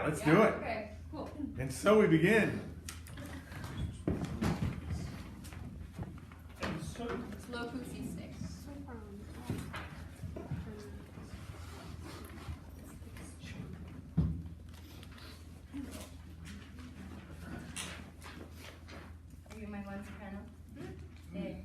let's do it. Okay, cool. And so we begin. Locus Iste. Are you my one soprano? Yeah.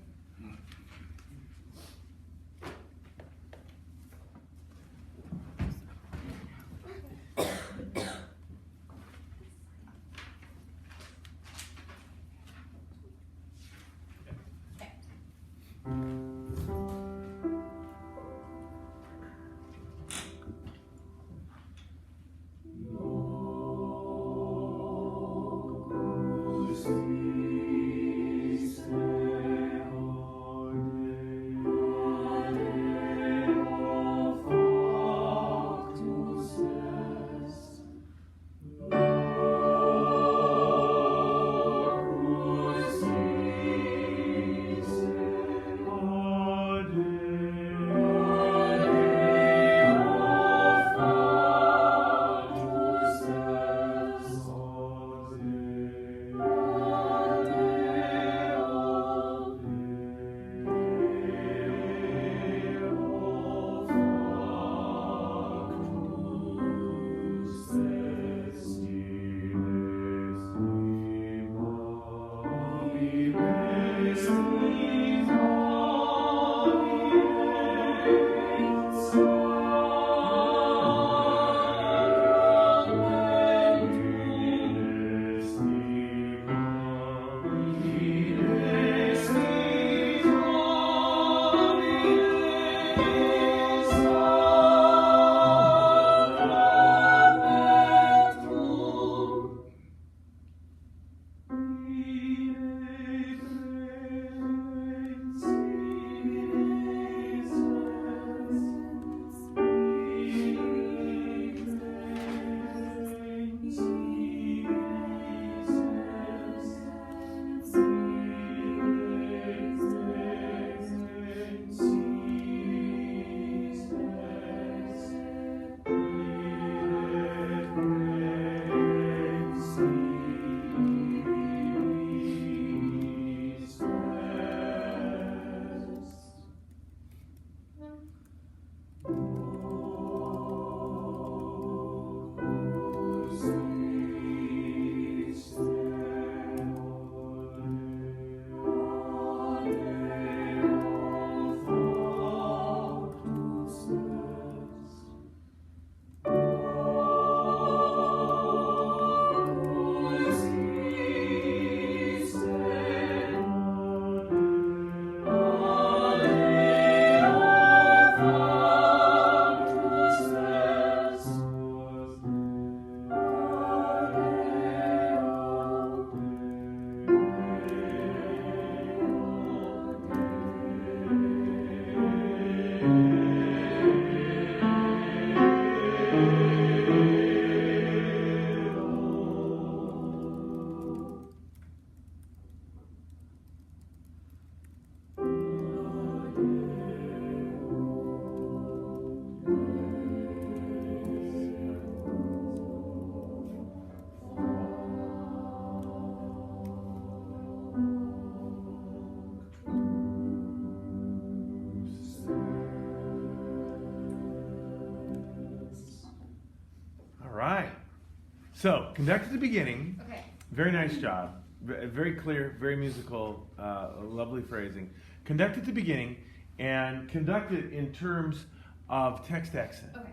So, conduct at the beginning. Okay. Very nice job. Very clear, very musical, lovely phrasing. Conduct at the beginning and conduct it in terms of text accent. Okay.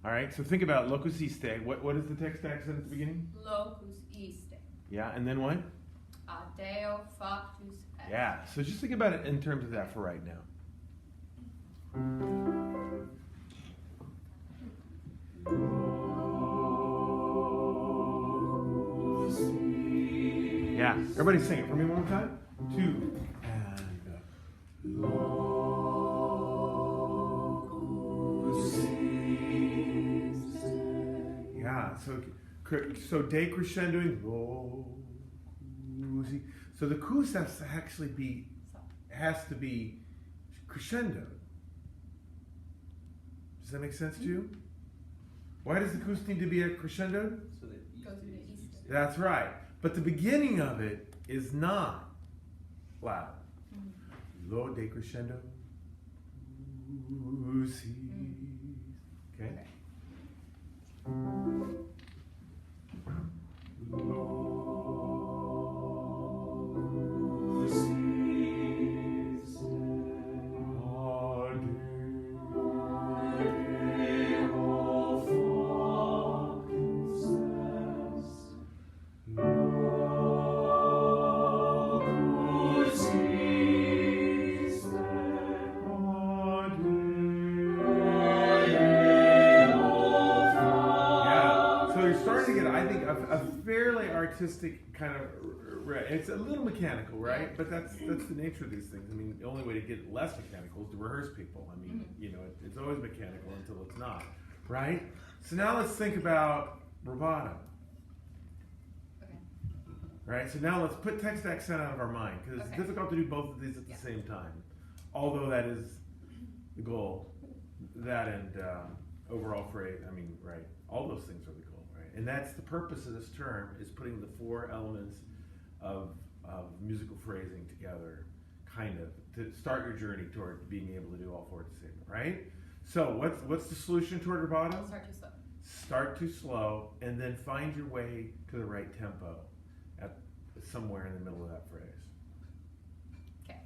All right, so think about locus iste. What is the text accent at the beginning? Locus iste. Yeah, and then what? Deo factus est. Yeah, so just think about it in terms of that for right now. Yeah, everybody sing it for me one more time. 2 and yeah, so decrescendoing. So the kus has to actually has to be crescendo. Does that make sense to you? Why does the acoustic need to be a crescendo? So that Goes into East. That's right. But the beginning of it is not loud. Low decrescendo. Okay. A fairly artistic kind of, it's a little mechanical, right? But that's the nature of these things. I mean, the only way to get it less mechanical is to rehearse people. I mean, you know, it's always mechanical until it's not, right? So now let's think about rubato. Okay. Right? So now let's put text accent out of our mind, because it's difficult to do both of these at the same time. Although that is the goal. That and overall phrase, I mean, right? All those things are the goal. And that's the purpose of this term, is putting the four elements of musical phrasing together, kind of, to start your journey toward being able to do all four at the same time, right? So what's the solution toward rubato? Start too slow. Start too slow, and then find your way to the right tempo at somewhere in the middle of that phrase. Okay.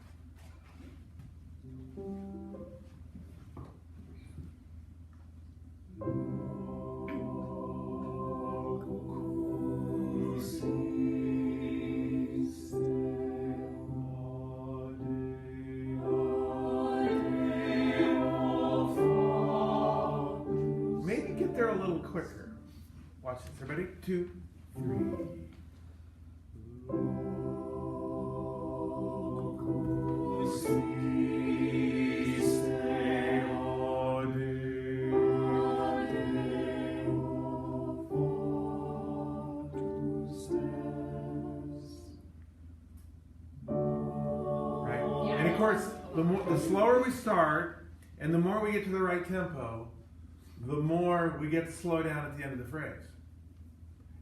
Maybe get there a little quicker. Watch this. Everybody? 2, 3. And of course, the slower we start, and the more we get to the right tempo, the more we get to slow down at the end of the phrase.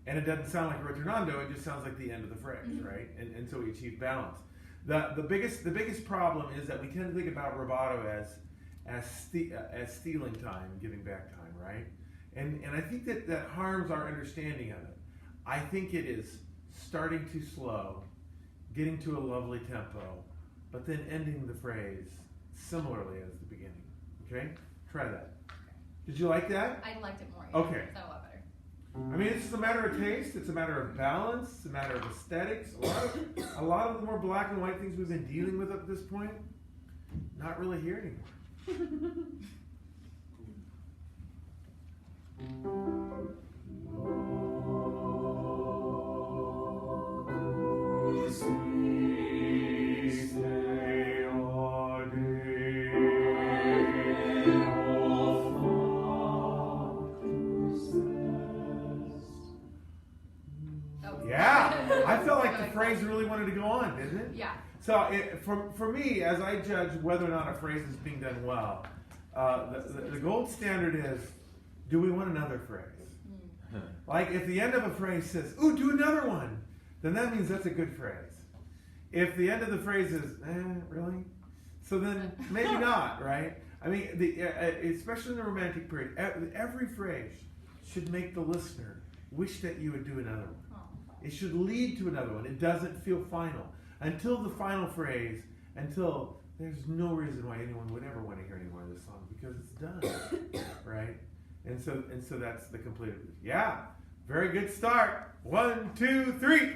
And it doesn't sound like a ritornando, it just sounds like the end of the phrase, right? And so we achieve balance. The biggest problem is that we tend to think about rubato as stealing time, giving back time, right? And I think that harms our understanding of it. I think it is starting too slow, getting to a lovely tempo, but then ending the phrase similarly as the beginning. Okay? Try that. Did you like that? I liked it more. Okay. It's a lot better. I mean, it's just a matter of taste. It's a matter of balance. It's a matter of aesthetics. A lot of the more black and white things we've been dealing with up to this point, not really here anymore. Yeah, I felt like the phrase really wanted to go on, didn't it? Yeah. So for me, as I judge whether or not a phrase is being done well, the gold standard is, do we want another phrase? Like if the end of a phrase says, ooh, do another one, then that means that's a good phrase. If the end of the phrase is, really? So then maybe not, right? I mean, especially in the romantic period, every phrase should make the listener wish that you would do another one. It should lead to another one. It doesn't feel final. Until the final phrase, until there's no reason why anyone would ever want to hear any more of this song, because it's done, right? And so that's the complete. Yeah, very good start. 1, 2, 3.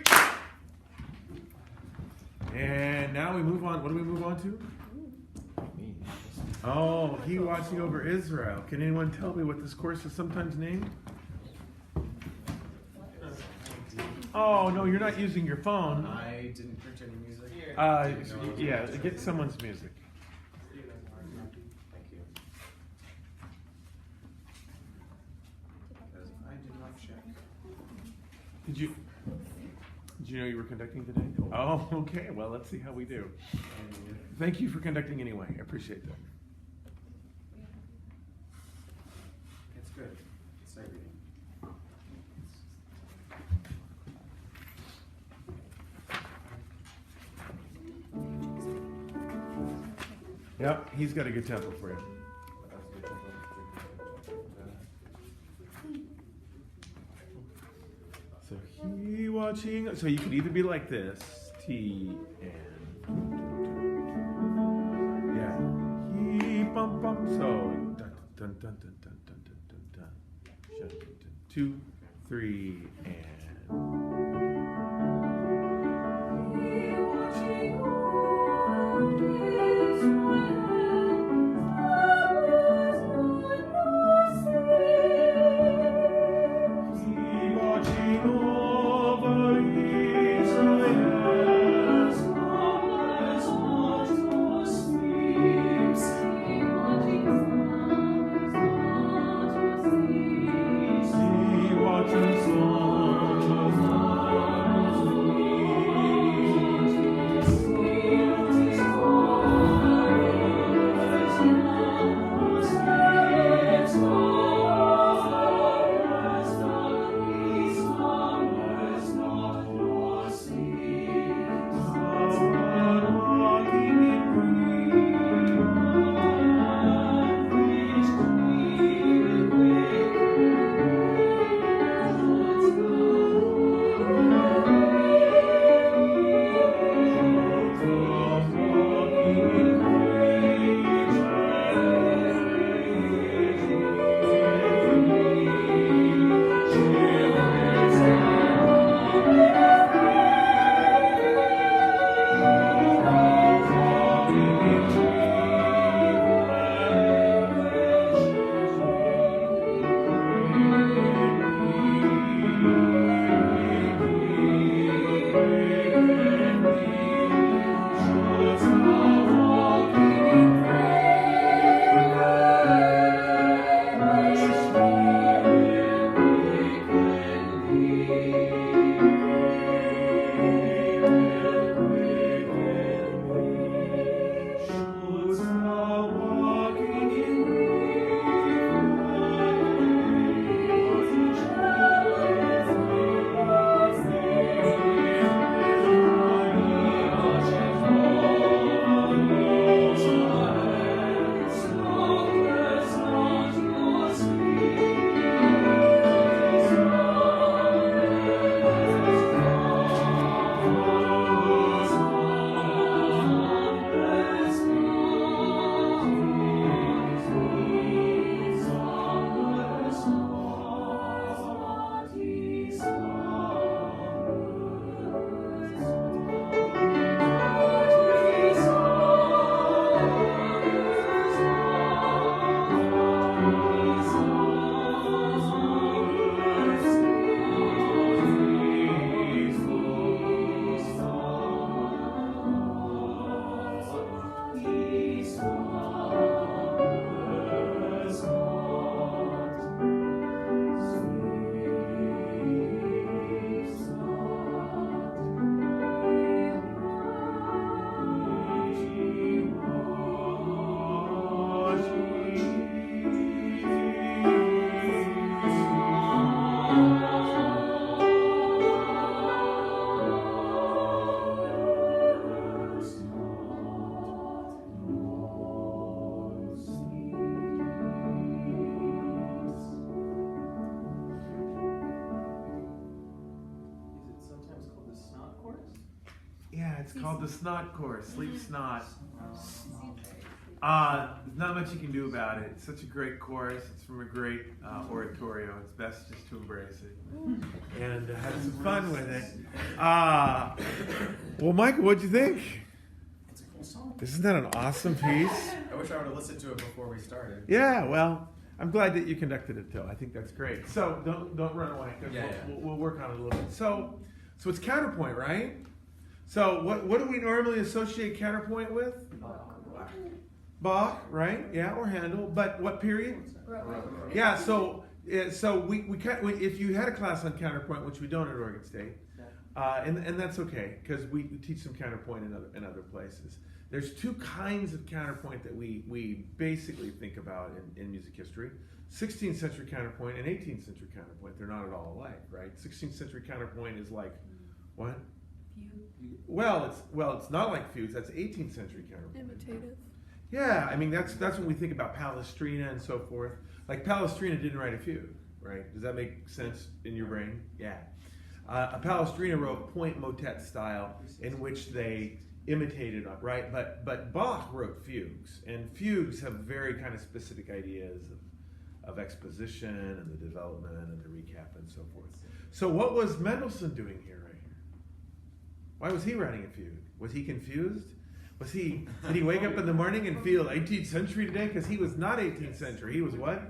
And now we move on. What do we move on to? Oh, he watching over Israel. Can anyone tell me what this course is sometimes named? Oh, no, you're not using your phone. I didn't print any music. Yeah, get someone's music. Thank you. Because I did not check. Did you know you were conducting today? Oh, okay. Well, let's see how we do. Thank you for conducting anyway. I appreciate that. It's good. It's like Yep, he's got a good tempo for you. So he watching. So you could either be like this, T and yeah, he bum bum. So dun dun dun dun dun dun dun dun dun. Dun, dun, dun. 2, 3, and. It's called the snot chorus, sleep snot. Not much you can do about it. It's such a great chorus. It's from a great oratorio. It's best just to embrace it and have some fun with it. Well, Michael, what'd you think? It's a cool song. Isn't that an awesome piece? I wish I would have listened to it before we started. Yeah, well, I'm glad that you conducted it, too. I think that's great. So don't run away. 'Cause Yeah, we'll work on it a little bit. So it's counterpoint, right? So what do we normally associate counterpoint with? Bach, right? Yeah, or Handel. But what period? Yeah. So we if you had a class on counterpoint, which we don't at Oregon State, and that's okay because we teach some counterpoint in other places. There's two kinds of counterpoint that we basically think about in music history: 16th century counterpoint and 18th century counterpoint. They're not at all alike, right? 16th century counterpoint is like what? Well, it's not like fugues. That's 18th century counterpoint. Imitative. Yeah, I mean that's when we think about Palestrina and so forth. Like Palestrina didn't write a fugue, right? Does that make sense in your brain? Yeah. Palestrina wrote point motet style in which they imitated, right? But Bach wrote fugues, and fugues have very kind of specific ideas of exposition and the development and the recap and so forth. So what was Mendelssohn doing here, right here? Why was he writing a fugue? Was he confused? Did he wake up in the morning and feel 18th century today? Because he was not 18th century. He was what?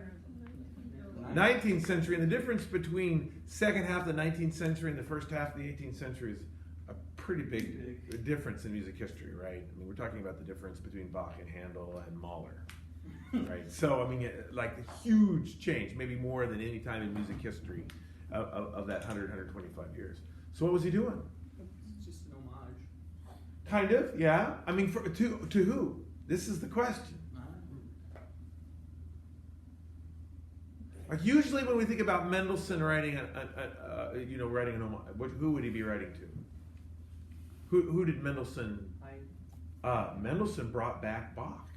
19th century. And the difference between second half of the 19th century and the first half of the 18th century is a pretty big difference in music history, right? I mean, we're talking about the difference between Bach and Handel and Mahler, right? So, I mean, like a huge change, maybe more than any time in music history of that 125 years. So what was he doing? It's just an homage. Kind of, yeah. I mean, to who? This is the question. Like usually when we think about Mendelssohn writing writing an homage, who would he be writing to? Who did Mendelssohn? Mendelssohn brought back Bach.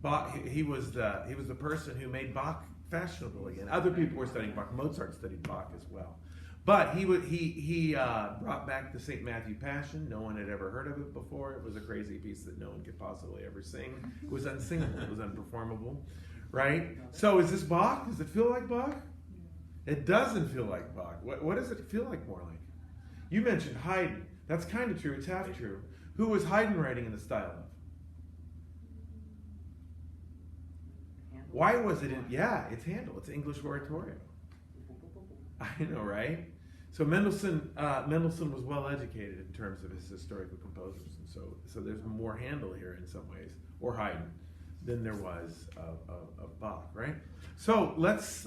Bach. He was the person who made Bach fashionable again. Other people were studying Bach. Mozart studied Bach as well. But he brought back the St. Matthew Passion. No one had ever heard of it before. It was a crazy piece that no one could possibly ever sing. It was unsingable. It was unperformable, right? So is this Bach? Does it feel like Bach? It doesn't feel like Bach. What does it feel like more like? You mentioned Haydn. That's kind of true. It's half true. Who was Haydn writing in the style of? Why was it in? Yeah, it's Handel. It's English oratorio. I know, right? So Mendelssohn was well educated in terms of his historical composers, and so there's more Handel here in some ways, or Haydn, than there was of Bach, right? So let's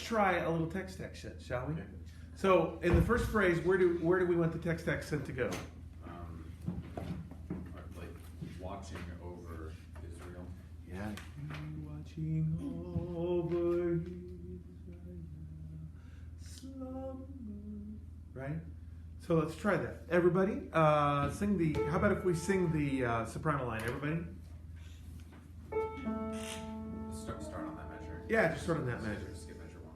try a little text action, shall we? Okay. So in the first phrase, where do we want the text accent to go? Like watching over Israel. Yeah. Watching over Israel, right? So let's try that. Everybody, sing the. How about if we sing the soprano line? Everybody. Start on that measure. Yeah, just start on that measure. Skip measure 1.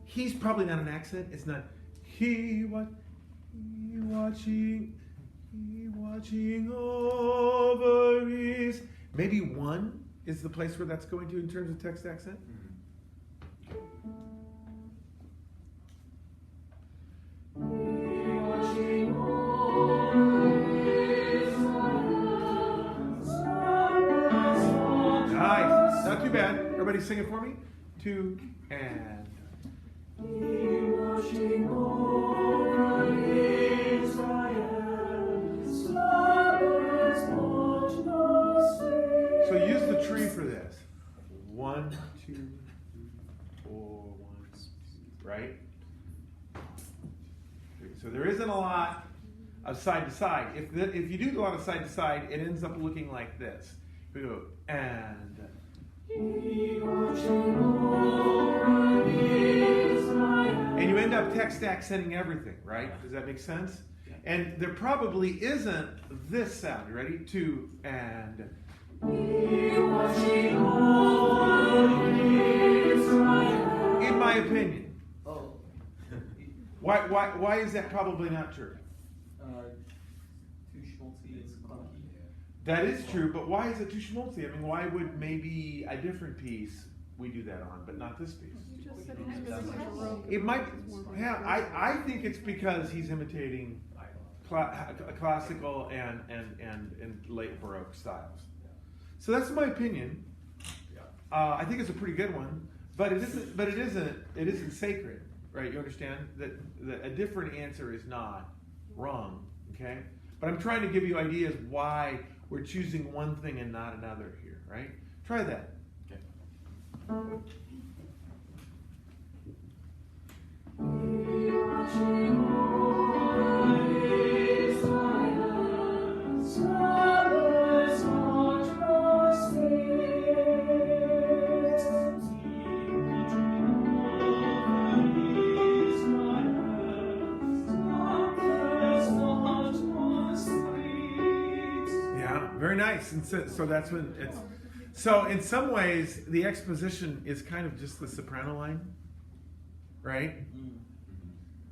He's probably not an accent. It's not. He watching over is. Maybe 1 is the place where that's going to in terms of text accent. Nice. Not too bad. Everybody sing it for me. 2 and. So use the tree for this. 1, 2, 3, 4, 1, 2, right? So there isn't a lot of side to side. If you do a lot of side to side, it ends up looking like this. We go and. And you end up text accenting everything, right? Does that make sense? And there probably isn't this sound. You ready? 2 and. In my opinion. Oh. Why is that probably not true? Too schmaltzy, it's clunky. That is true, but why is it too schmaltzy? I mean, why would maybe a different piece we do that on, but not this piece? You just said he's gonna be Baroque. It might. Yeah, I think it's because he's imitating classical and late Baroque styles. So that's my opinion. I think it's a pretty good one, but it isn't. But it isn't sacred, right? You understand that a different answer is not wrong. Okay, but I'm trying to give you ideas why we're choosing one thing and not another here, right? Try that. Okay. Yeah, very nice. And so that's when So in some ways, the exposition is kind of just the soprano line, right?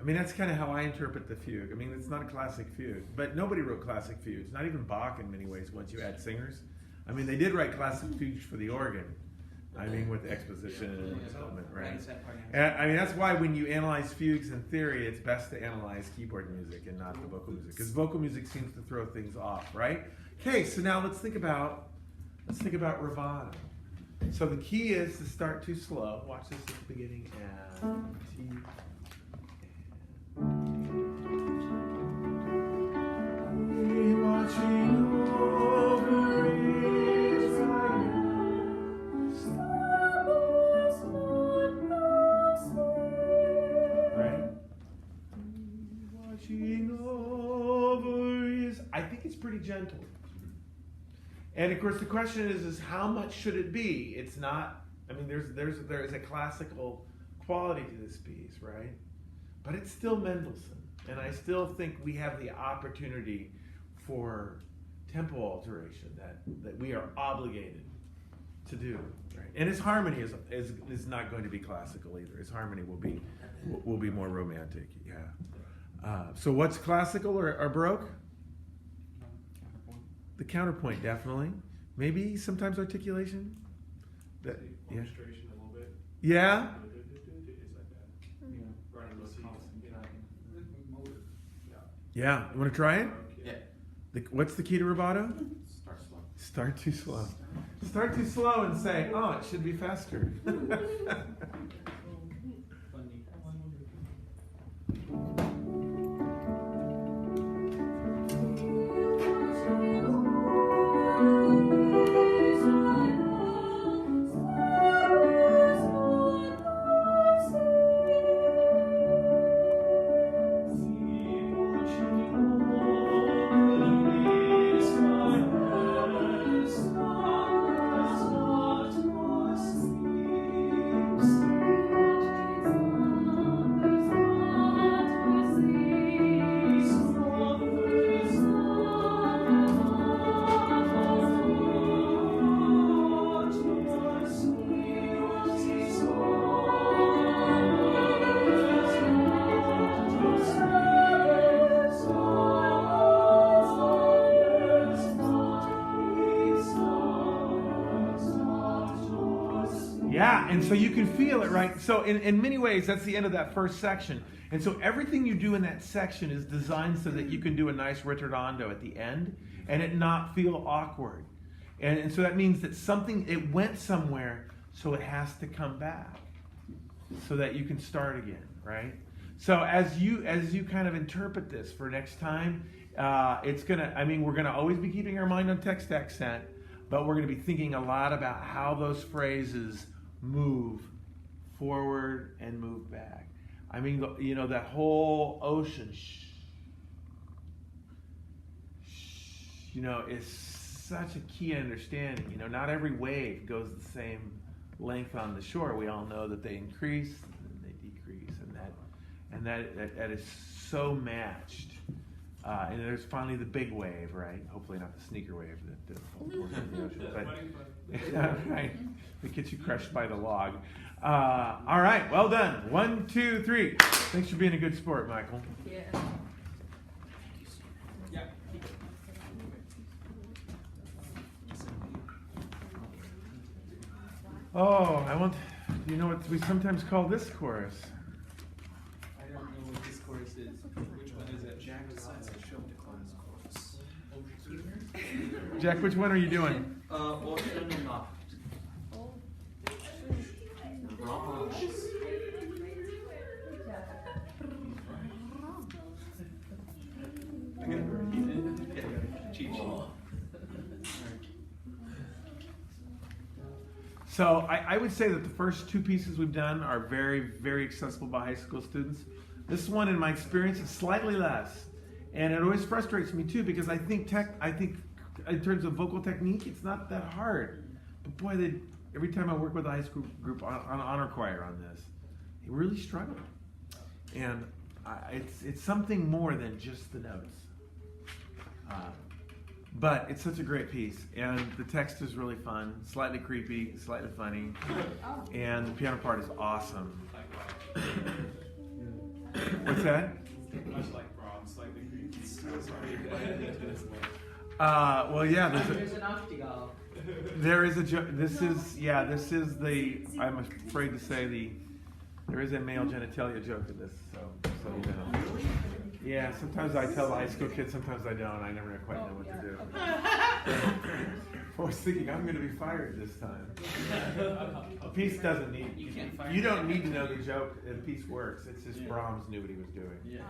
I mean, that's kind of how I interpret the fugue. I mean, it's not a classic fugue, but nobody wrote classic fugues. Not even Bach in many ways. Once you add singers, I mean, they did write classic fugues for the organ. I mean, with exposition and development, right? And, I mean, that's why when you analyze fugues in theory, it's best to analyze keyboard music and not the vocal music, because vocal music seems to throw things off, right? Okay, so now let's think about rubato. So the key is to start too slow. Watch this at the beginning and T. Watching over Israel. Right? Watching over is, I think it's pretty gentle. And of course the question is how much should it be? It's not, I mean, there is a classical quality to this piece, right? But it's still Mendelssohn. And I still think we have the opportunity for tempo alteration that we are obligated to do. Right? And his harmony is not going to be classical either. His harmony will be more romantic. Yeah. So what's classical or Baroque? The counterpoint, definitely. Maybe sometimes articulation. Yeah. Orchestration a little bit. Yeah. It's like that. Running those Yeah. You want to try it? Yeah. What's the key to rubato? Start slow. Start too slow. Start too slow and say, oh, it should be faster. Yeah, and so you can feel it, right? So in many ways, that's the end of that first section. And so everything you do in that section is designed so that you can do a nice ritardando at the end and it not feel awkward. And so that means that it went somewhere, so it has to come back so that you can start again, right? So as you kind of interpret this for next time, we're gonna always be keeping our mind on text accent, but we're gonna be thinking a lot about how those phrases move forward and move back. I mean, that whole ocean, is such a key understanding. Not every wave goes the same length on the shore. We all know that they increase and they decrease, and that is so matched. And there's finally the big wave, right? Hopefully not the sneaker wave that falls in the ocean, but right, that gets you crushed by the log. All right, well done. 1, 2, 3. Thanks for being a good sport, Michael. Yeah. Yeah. Oh, do you know what we sometimes call this chorus? I don't know what this chorus is. Which one is it? Jack decides to show declines chorus. Jack, which one are you doing? Ocean Nacht. So I would say that the first two pieces we've done are very, very accessible by high school students. This one, in my experience, is slightly less. And it always frustrates me too, because I think in terms of vocal technique, it's not that hard. But boy, every time I work with a high school group on honor choir on this, they really struggle. And it's something more than just the notes. But it's such a great piece, and the text is really fun, slightly creepy, slightly funny, and the piano part is awesome. What's that? Much like Brahms, slightly creepy. Well, yeah, There's an nachtigall. there is a this is the, I'm afraid to say there is a male genitalia joke in this, so you know. Yeah, sometimes I tell the high school kids, sometimes I don't. I never quite know what to do. I was thinking I'm going to be fired this time. A piece doesn't need. You don't need to know the joke. A piece works. It's just Brahms knew what he was doing. Yeah.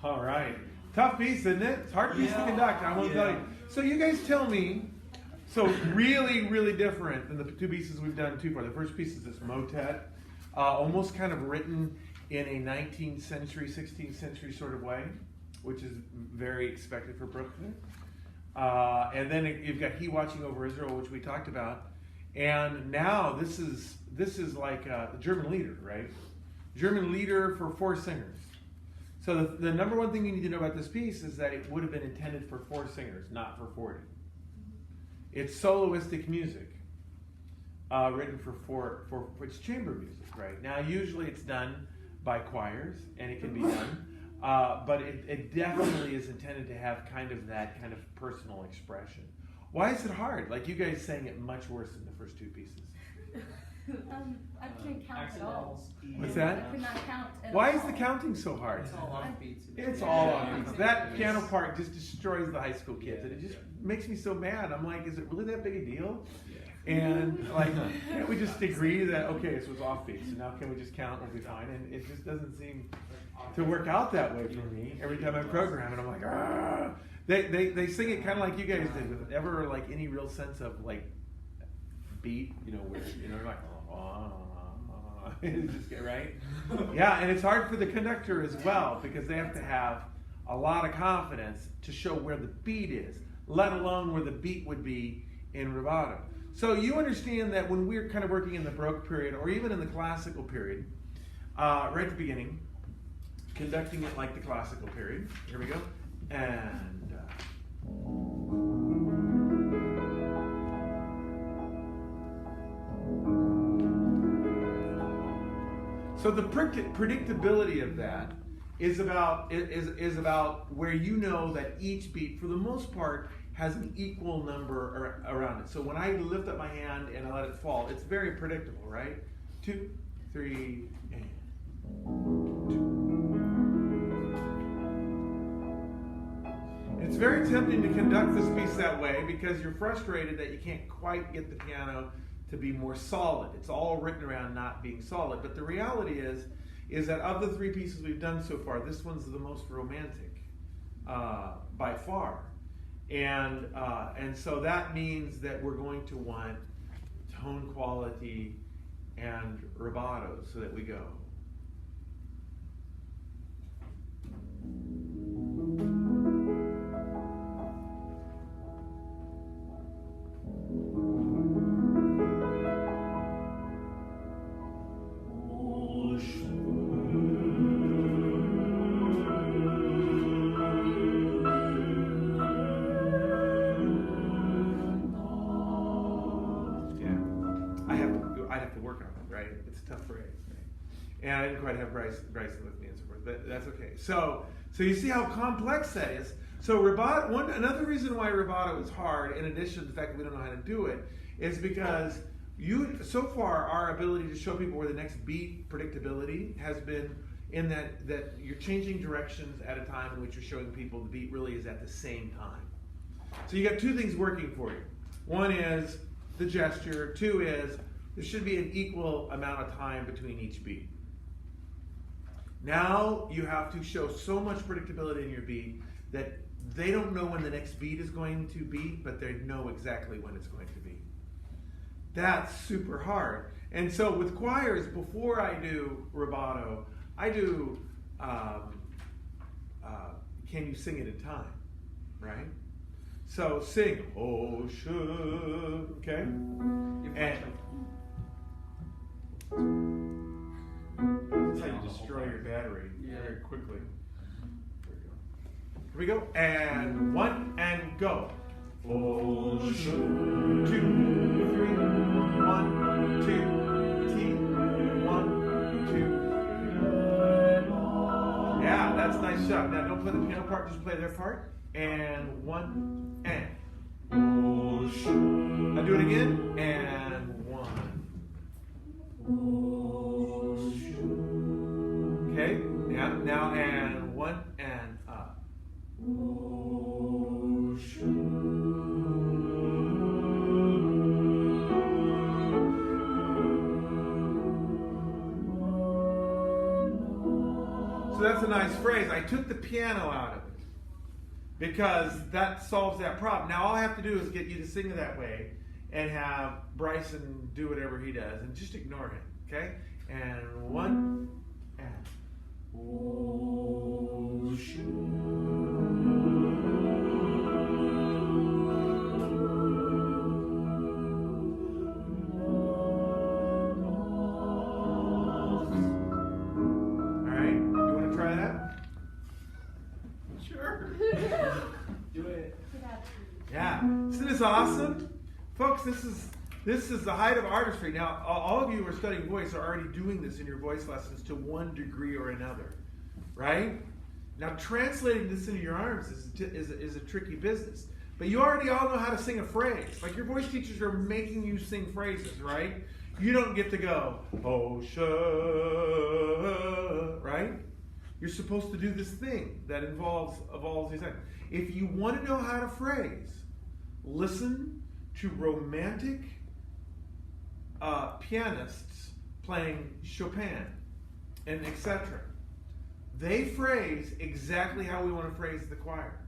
All right. Tough piece, isn't it? It's a hard piece to conduct, I won't tell you. So you guys tell me, so really, really different than the two pieces we've done too far. The first piece is this motet, almost kind of written in a 19th century, 16th century sort of way, which is very expected for Bruckner. And then you've got He Watching Over Israel, which we talked about. And now this is like the German Lieder, right? German Lieder for four singers. So the number one thing you need to know about this piece is that it would have been intended for four singers, not for 40. It's soloistic music, written for it's chamber music, right? Now usually it's done by choirs, and it can be done, but it definitely is intended to have kind of that kind of personal expression. Why is it hard? Like you guys sang it much worse than the first two pieces. I couldn't count at all. Accidentals. What's I that? could not count at Why all. is the counting so hard? It's all offbeats. It's all on beats. That piano part just destroys the high school kids, and it just makes me so mad. I'm like, is it really that big a deal? And like, can't we just agree that okay, this was off beat, so now can we just count? We'll be fine. And it just doesn't seem to work out that way for me. Every time I program it, I'm like, ah. They sing it kind of like you guys did, with ever like any real sense of like beat, where like just get right. Yeah, and it's hard for the conductor as well because they have to have a lot of confidence to show where the beat is, let alone where the beat would be in rubato. So you understand that when we're kind of working in the Baroque period or even in the classical period, right at the beginning, conducting it like the classical period. Here we go. And so the predictability of that is about where you know that each beat, for the most part, has an equal number around it. So when I lift up my hand and I let it fall, it's very predictable, right? 2, 3, and 2. It's very tempting to conduct this piece that way because you're frustrated that you can't quite get the piano to be more solid. It's all written around not being solid. But the reality is that of the 3 pieces we've done so far, this one's the most romantic by far. And so that means that we're going to want tone quality and rubato so that we go. And I didn't quite have Bryson with me and so forth, but that's okay. So you see how complex that is. So rubato, another reason why rubato is hard, in addition to the fact that we don't know how to do it, is because so far our ability to show people where the next beat predictability has been in that you're changing directions at a time in which you're showing people the beat really is at the same time. So you got 2 things working for you. One is the gesture. 2 is there should be an equal amount of time between each beat. Now you have to show so much predictability in your beat that they don't know when the next beat is going to be, but they know exactly when it's going to be. That's super hard. And so with choirs, before I do rubato, I do can you sing it in time, right? So sing, oh, should, okay? And that's how you destroy your battery very quickly. Here we go. And 1 and go. Oh, 2, 3, 1, 2, T, 1, 2. Yeah, that's a nice shot. Now don't play the piano part, just play their part. And 1 and. Now do it again. And 1. Okay, now and 1 and up. So that's a nice phrase. I took the piano out of it because that solves that problem. Now all I have to do is get you to sing it that way and have Bryson do whatever he does and just ignore him, okay? And 1 and. Alright, you want to try that? Sure. Do it. Yeah. Isn't this awesome? Folks, this is the height of artistry. Now, all of you who are studying voice are already doing this in your voice lessons to one degree or another, right? Now, translating this into your arms is a tricky business. But you already all know how to sing a phrase. Like your voice teachers are making you sing phrases, right? You don't get to go, Osha, right? You're supposed to do this thing that involves these things. If you want to know how to phrase, listen to romantic pianists playing Chopin and etc. They phrase exactly how we want to phrase the choir.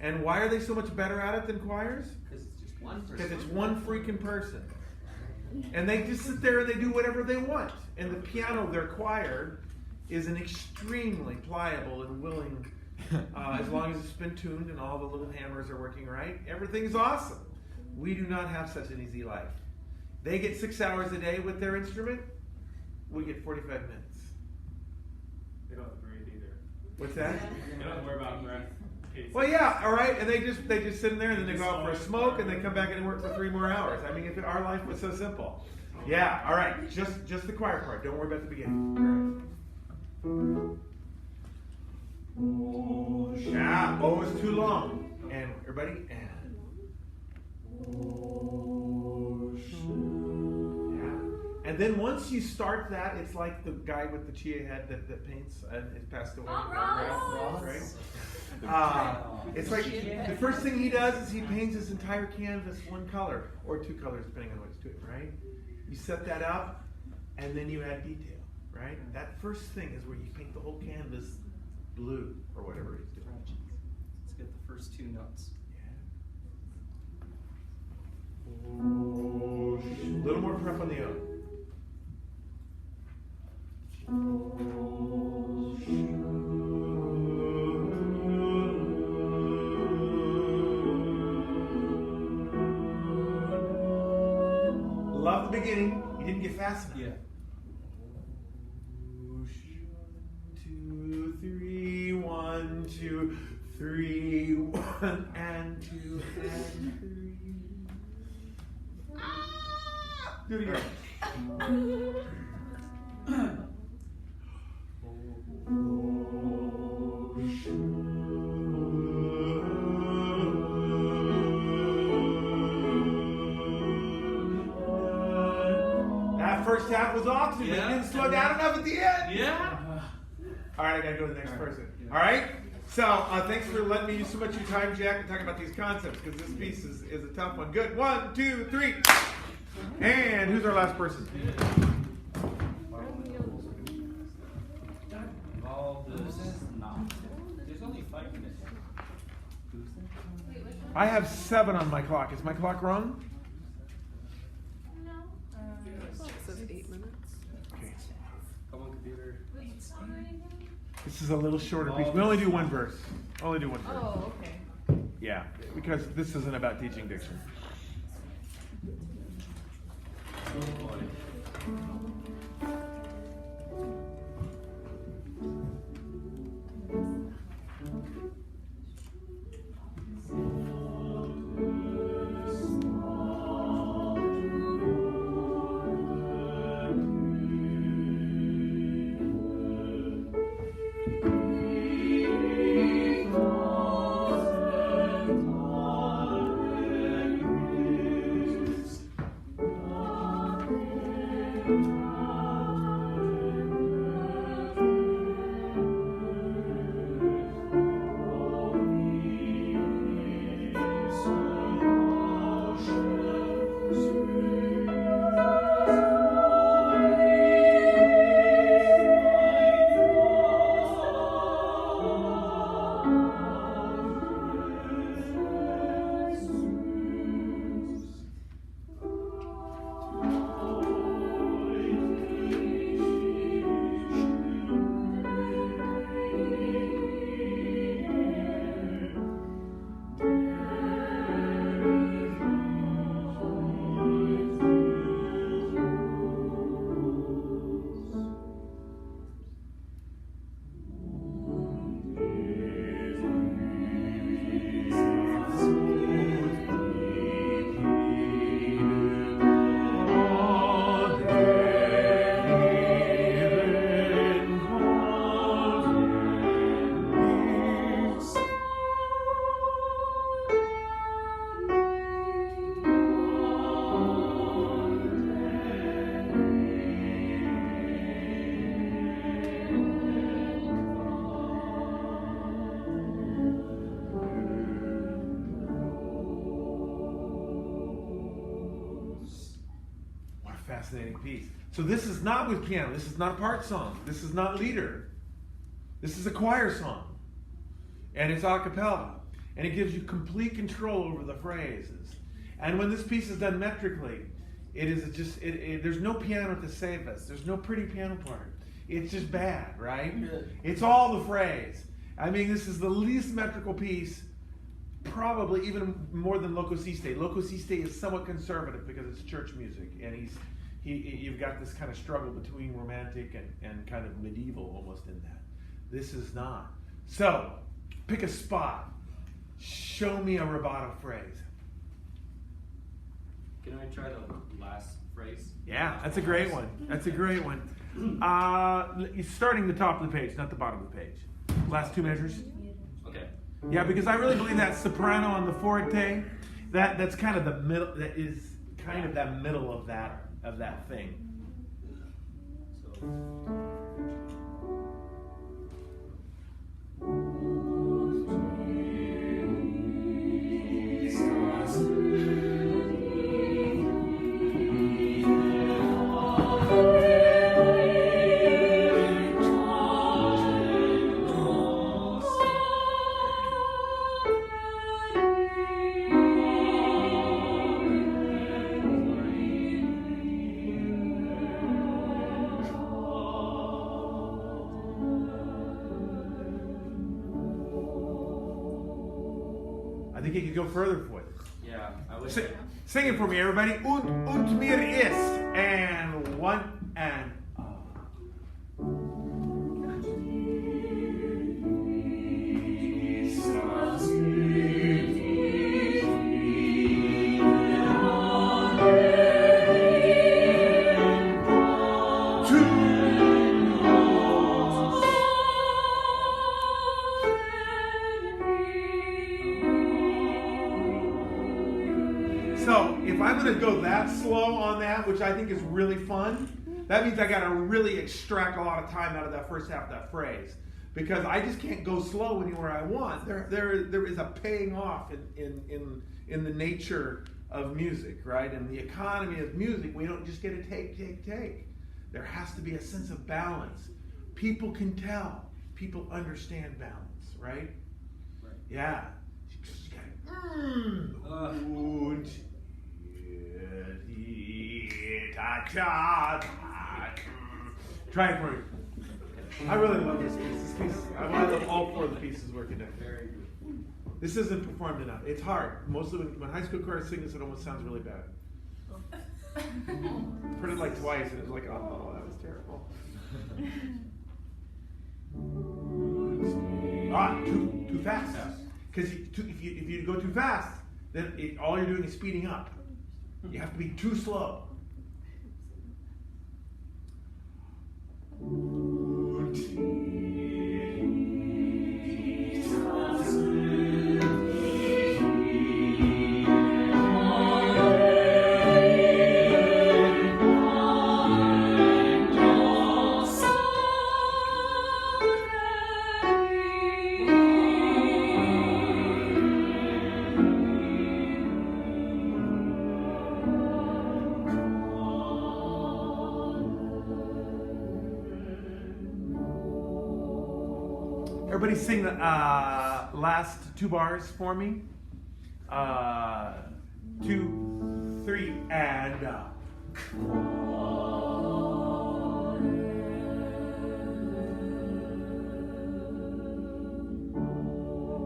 And why are they so much better at it than choirs? Because it's just one person. Because it's one freaking person. And they just sit there and they do whatever they want. And the piano, their choir, is an extremely pliable and willing, as long as it's been tuned and all the little hammers are working right, everything's awesome. We do not have such an easy life. They get 6 hours a day with their instrument. We get 45 minutes. They don't breathe either. What's that? They don't worry about breath. Well, yeah, all right, and they just sit in there and then they go out for a smoke and they come back and work for 3 more hours. I mean, if our life was so simple. Yeah, all right, just the choir part. Don't worry about the beginning. All right. Yeah, O is too long. And everybody, and. Yeah. And then once you start that, it's like the guy with the chia head that paints and is passed away. Ross. Right? It's like the first thing he does is he paints his entire canvas one color or 2 colors depending on what he's doing, right? You set that up and then you add detail, right? That first thing is where you paint the whole canvas blue or whatever he's doing. Let's get the first 2 notes. A little more prep on the O. Love the beginning. You didn't get fast enough. Yeah. 2, 3, 1, 2, 3, 1 and 2 and 3. Do it again. That first half was awesome. Yeah. You didn't slow down enough at the end. Yeah. All right, I gotta go to the next person. All right. So thanks for letting me use so much of your time, Jack, and talking about these concepts because this piece is a tough one. Good. 1, 2, 3. And who's our last person? There's only 5 minutes. I have 7 on my clock. Is my clock wrong? No. It says 8 minutes. Okay. Come on, computer. Wait, This is a little shorter piece. We only do one verse. Only do one verse. oh, okay. Yeah, because this isn't about teaching diction. Oh boy. fascinating piece. So this is not with piano. This is not a part song. This is not leader. This is a choir song. And it's a cappella. And it gives you complete control over the phrases. And when this piece is done metrically, it is just, there's no piano to save us. There's no pretty piano part. It's just bad, right? It's all the phrase. I mean, this is the least metrical piece, probably even more than Loco Siste. Loco Siste is somewhat conservative because it's church music, and you've got this kind of struggle between romantic and kind of medieval almost in that. This is not. So, pick a spot. Show me a rubato phrase. Can I try the last phrase? Yeah, that's a great one. That's a great one. Starting the top of the page, not the bottom of the page. Last two measures. Okay. Yeah, because I really believe that soprano on the forte, that's kind of the middle. That is kind of that middle of that thing. So. I think you could go further for it. Yeah, I would. Sing it for me, everybody. Und mir ist. And one and. So if I'm going to go that slow on that, which I think is really fun, that means I got to really extract a lot of time out of that first half of that phrase, because I just can't go slow anywhere I want. There is a paying off in the nature of music, right? In the economy of music, we don't just get a take. There has to be a sense of balance. People can tell. People understand balance, right? Right. Yeah. Try it for me. I really love this piece. I love all four of the pieces working together. Very good. This isn't performed enough. It's hard. Mostly when high school choirs sing this, it almost sounds really bad. Heard it like twice, and it's like, oh, that was terrible. Too fast. Because if you go too fast, then all you're doing is speeding up. You have to be too slow. Everybody sing the last two bars for me. 2, 3, and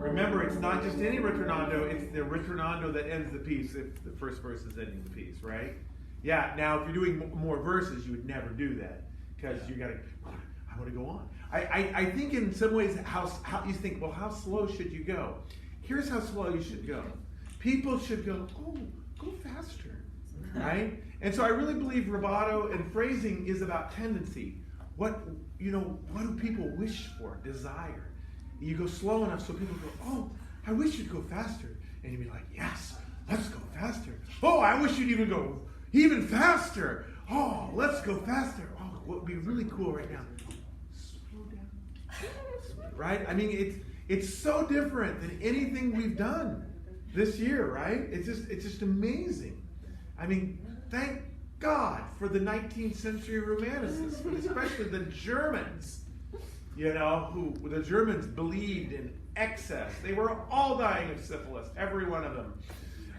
remember, it's not just any ritornando, it's the ritornando that ends the piece if the first verse is ending the piece, right? Yeah, now if you're doing more verses, you would never do that, because you gotta, I want to go on. I think in some ways, how you think, well, how slow should you go? Here's how slow you should go. People should go faster, right? And so I really believe rubato and phrasing is about tendency. What do people wish for, desire? You go slow enough so people go, oh, I wish you'd go faster. And you'd be like, yes, let's go faster. Oh, I wish you'd even go even faster. Oh, let's go faster. Oh, what would be really cool right now? Right? I mean, it's so different than anything we've done this year, right? It's just amazing. I mean, thank God for the 19th century Romanticists, especially the Germans. You know, who the Germans believed in excess. They were all dying of syphilis, every one of them,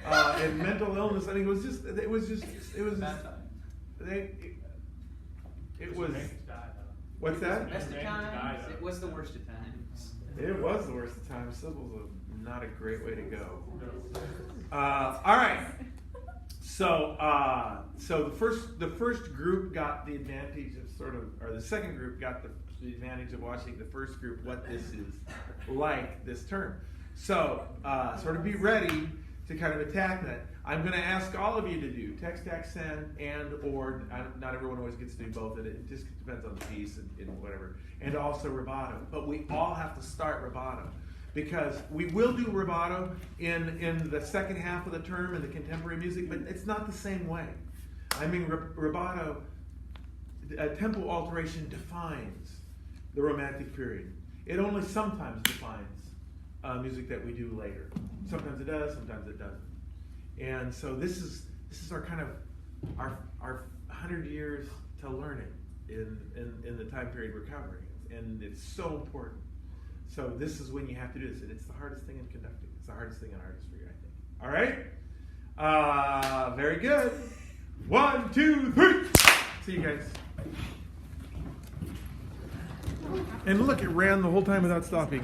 and mental illness. I mean, it was just. Bad time. It was. Make us die, though. What's that? Best of Make us die, times. though. It was the worst of times. It was the worst of times. Syphilis was not a great way to go. All right. So the first group got the advantage of or the second group got the advantage of watching the first group what this is like this term. So sort of be ready to kind of attack that. I'm going to ask all of you to do text, send, or not everyone always gets to do both. It just depends on the piece and whatever. And also rubato. But we all have to start rubato. Because we will do rubato in the second half of the term in the contemporary music, but it's not the same way. I mean, rubato, tempo alteration defines the Romantic period. It only sometimes defines music that we do later. Sometimes it does, sometimes it doesn't. And so this is our kind of our 100 years to learn it in the time period we're covering, and it's so important. So this is when you have to do this, and it's the hardest thing in conducting. It's the hardest thing in artistry, I think. All right? Very good. 1, 2, 3. See you guys. And look, it ran the whole time without stopping.